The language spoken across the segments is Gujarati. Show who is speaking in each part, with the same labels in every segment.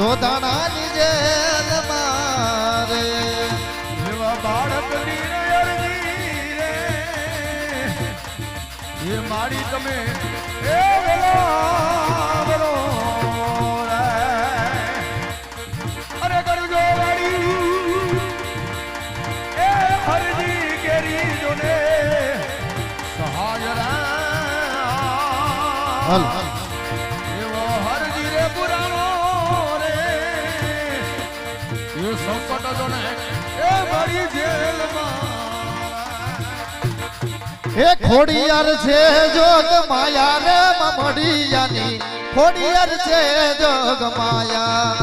Speaker 1: જોધાણાની જેલ મારે
Speaker 2: એવા બાળકની રે અરજી રે એ મારી તમે એ વેલા રે અરે કરજો વાડી એ અરજી કેરી જોને સહાય
Speaker 1: હાલ
Speaker 2: એવો હરજી રે પુરાણો રે એ સંકટ જોને એ મારી જેલમાં
Speaker 1: એ ખોડિયાર છે જોગ માયા રે મમડિયાની ખોડિયાર છે જોગ માયા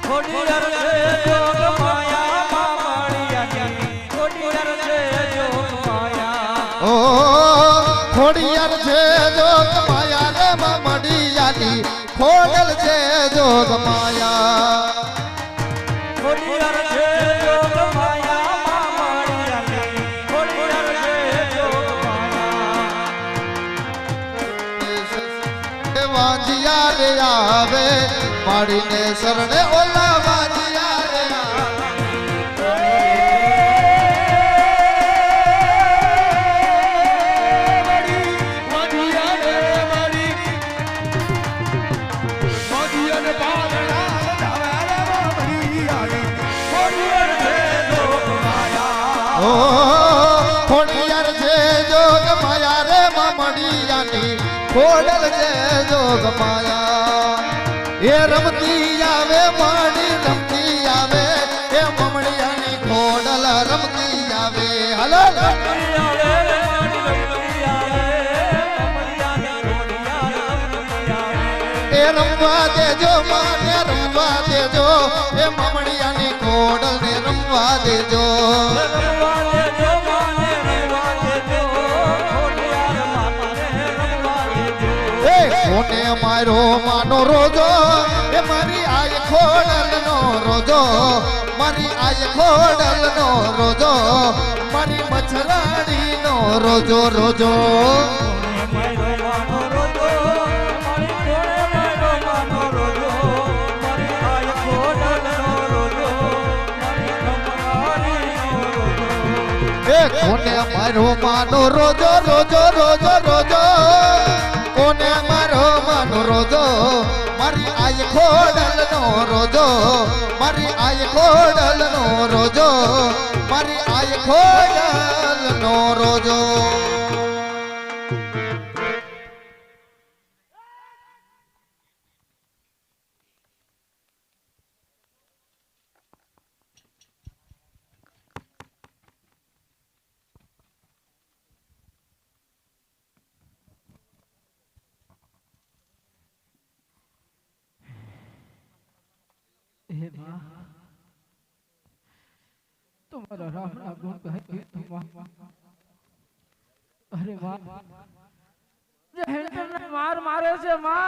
Speaker 3: ખોડિયાર છે જોગ માયા મામડિયાની ખોડિયાર છે જોગ માયા
Speaker 1: ઓ ખોડિયાર છે જોગ માયા રે મમડિયાની ખોડલ છે જોગ માયા
Speaker 3: ખોડિયાર છે જોગ માયા મામડિયાની ખોડિયાર છે જોગ માયા
Speaker 1: વાંજિયા રે આવે માડીને શરણે ઓલા વાંજિયા રે ઓ ખોડિયાર છે જોગ માયા રે મમડિયાની ખોડલ છે જોગ માયા એ રમતી આવે માડી રમતી આવે એ મમડિયાની ખોડલ રમતી આવે હલો એ રમવા દેજો માને રમવા દેજો એ મમડિયાની ખોડલ ને રમવા દેજો કોને મારો માનો રોજો એ મારી આય ખોડલ નો રોજો મારી આય ખોડલ નો રોજો મારી મચ્છરાડી નો રોજો રોજો કોને મારો માનો રોજો રોજો રોજો રોજો કોને મારો માનો રોજો મારી આય ખોડલ નો રોજો મારી આય ખોડલ નો રોજો મારી આય ખોડલ નો રોજો
Speaker 4: हे माँ तुम्हारा राम ना गुण कहे तुम अरे माँ जे हेंटर ने मार मारे से माँ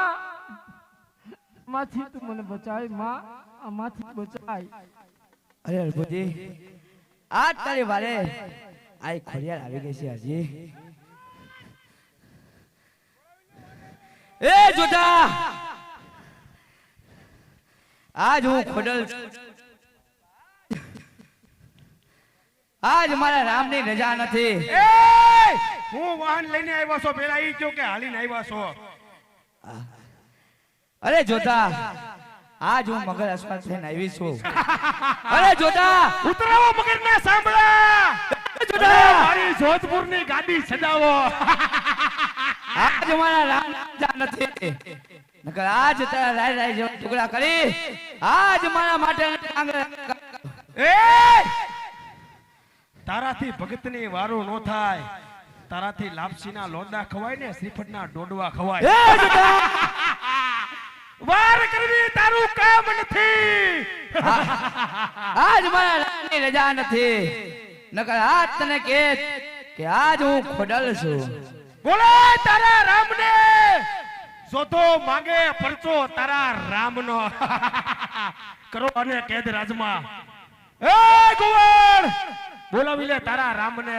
Speaker 4: माथी तू मने बचाई माँ आ माथी बचाई
Speaker 3: અરે અલ્પુજી આ તારી વારે આઈ ખોડિયાર આવી ગઈ છે હજી એ જોતા આજ હું ખોડલ આજ મારા રામની રજા નથી
Speaker 2: હું વાહન લઈને આવ્યો છો પેલા ઈ કયો કે હાલીને આવ્યા છો
Speaker 3: અરે જોતા આજ હું મગર અસ્પતાલ થઈને આવી છું અરે જોતા
Speaker 2: ઉતરાવો મગર ના સાંભળા જોતા મારી જોધપુર ની ગાડી સજાવો
Speaker 3: આજ મારા રામ રજા નથી નકર આજ તારા રાય રાય જેવા ટુકડા કરી આજ મારા માટે
Speaker 2: એ તારાથી ભગતની વારો નો થાય તારાથી લાપસીના લોડા ખવાય ને શ્રીફળના ડોડવા ખવાય
Speaker 3: એ જોતા
Speaker 2: વાર કરવી તારું કામ નથી
Speaker 3: આજ મારા રામની રજા નથી નકર આજ તને કે આજ હું ખોડલ છું
Speaker 2: બોલે તારા રામને જોતો માંગે પરચો તારા રામનો કરો અને કેદ રાજમાં એ કુંવર બોલાવી લે તારા રામને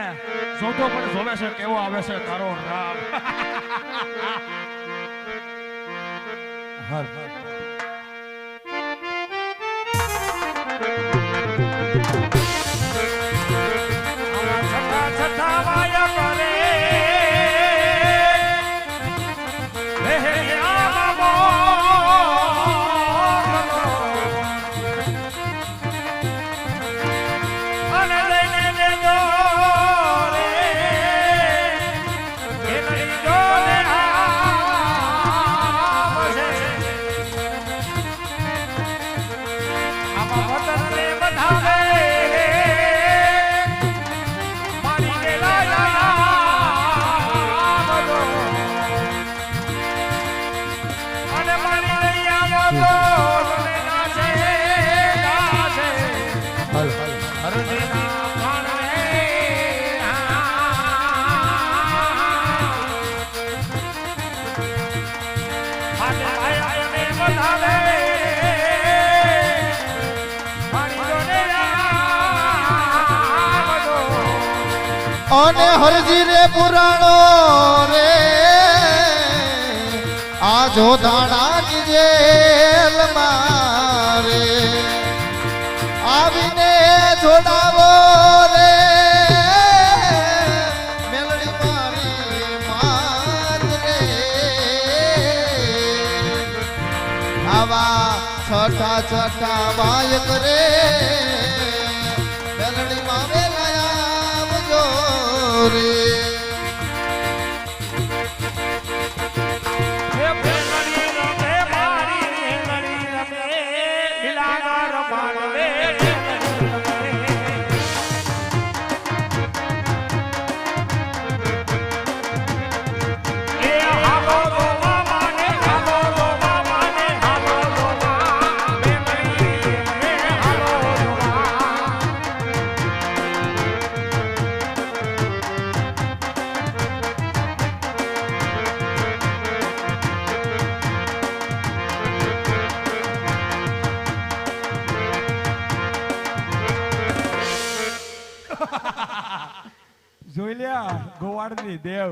Speaker 2: જોતો પણ જોવે છે કેવો આવે છે તારો રામ
Speaker 1: અને હરજી રે પુરાણો રે આ જોધાણાની જેલ મારે આવીને જોડાવો રે મેલડી મારી માત રે આવા છઠા છઠા વાય કરે મેલડી માં વેલાયા આવજો રે
Speaker 2: જોઈ લ્યા ગોવાળની દેવ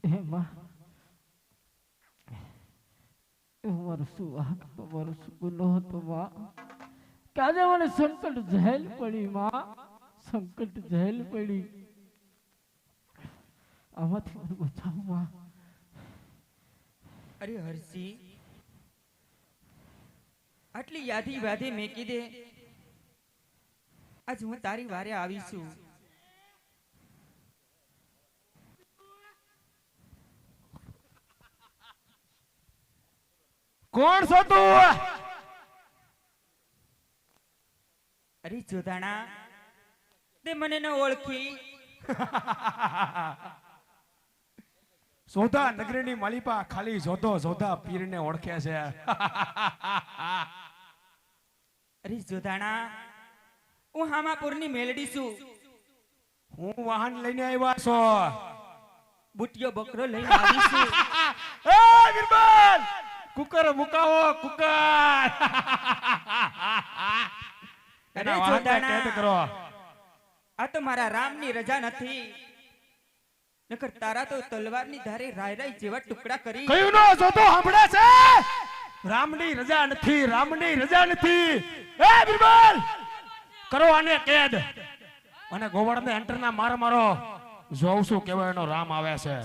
Speaker 4: એમાં મારો શું વાંક હતો, મારો શું ગુનો હતો માં કે આજે મને સંકટ ઝેલ પડી માં, સંકટ ઝેલ પડી. આમાંથી મને બચાવ માં.
Speaker 5: અરે હર્ષી, આટલી યાદી વાદી મેકી દે. આજ હું તારી વારે આવીશું.
Speaker 2: કોણ છો તું?
Speaker 5: અરે જોધાણા, તે મને ન ઓળખી?
Speaker 2: સોધા નગરીની માલિપા ખાલી જોધો જોધા પીરને ઓળખે છે.
Speaker 5: અરે જોધાણા, હું હામાપુરની મેલડી છું.
Speaker 2: હું વાહન લઈને આવ્યા છો.
Speaker 5: બુટિયો બકરો લઈને આવી છું.
Speaker 2: એ વીરબલ, કુકર મુકાવો, કુકર.
Speaker 5: અરે જોધાણા, આ તો મારા રામની રજા નથી, નકર તારા તો તલવારની ધારે રાય રાય જેવા ટુકડા કરી.
Speaker 2: કયું નો જોતો સાંભળે છે? રામની રજા નથી, રામની રજા નથી. એ વીરબલ, કરો આને કેદ અને ગોવર્ધન એન્ટરના માર મારો. જોઉં છું કેવો એનો રામ આવે છે.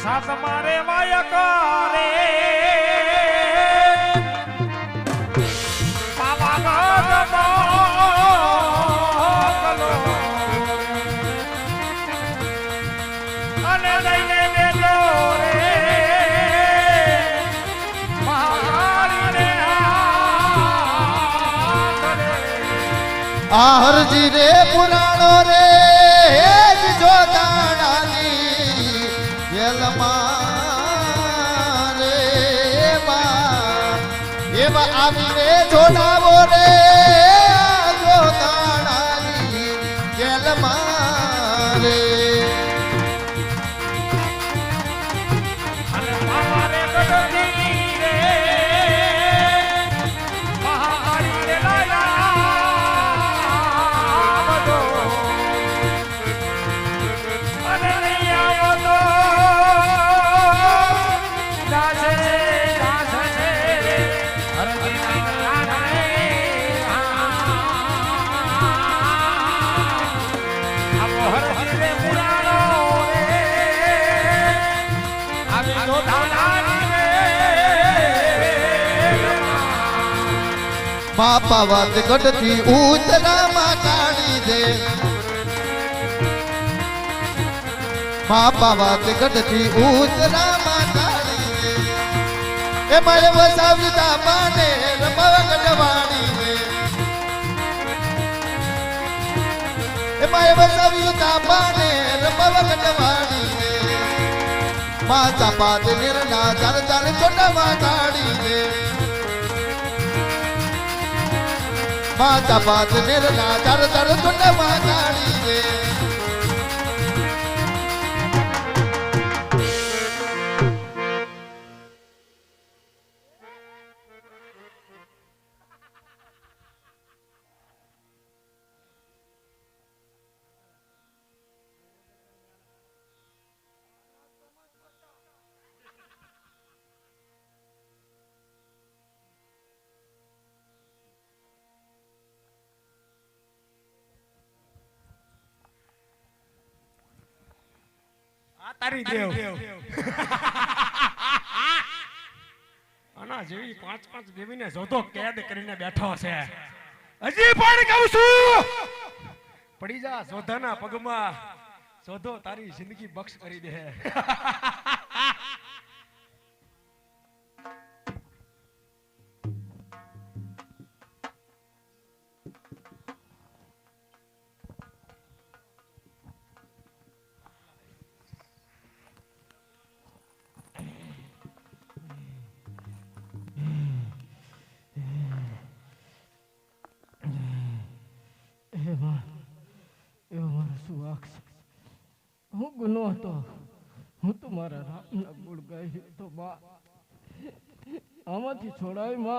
Speaker 2: સાથ મારે માયા કરે અને લઈને દેજો રે મારીને
Speaker 1: આ હરજી રે પુરાણો રે જોધાણાની જેલમાં રે એવા આવીને જોડાવો રે જોધાણાની જેલમાં રે
Speaker 2: અને મારે ગઢની રે મહારી રે લાયા બધો અને નહીં આવો તો દાસે હરજી રાણે આપો હરજી રે પુરાણો રે આવી તો ધાનાની રે
Speaker 1: બાપા વાત ગઢથી ઉતરામાં કાઢી દે બાપા વાત ગઢથી ઉતરામાં કાઢી દે એમાં વસાવતા પાને રમવા ગઢવાણી દે ચાપાને પવગટવાડી રે માં ચાપા નિરના ચાર ચાર ચોટામાં કાઢી રે માં ચાપા નિરના ચાર ચાર ચોટામાં કાઢી રે
Speaker 2: આ તારી દેવ આના જેવી પાંચ પાંચ દેવીને જોધો કેદ કરીને બેઠો છે હજી પણ કહું છું પડી જા જોધાના પગમાં જોધો તારી જિંદગી બક્ષ કરી દે
Speaker 4: એવો મારો શું વાંક છે હું ગુનો હતો હું તો મારા રામના ગુણ ગાઈ તો બા આમાંથી છોડાય માં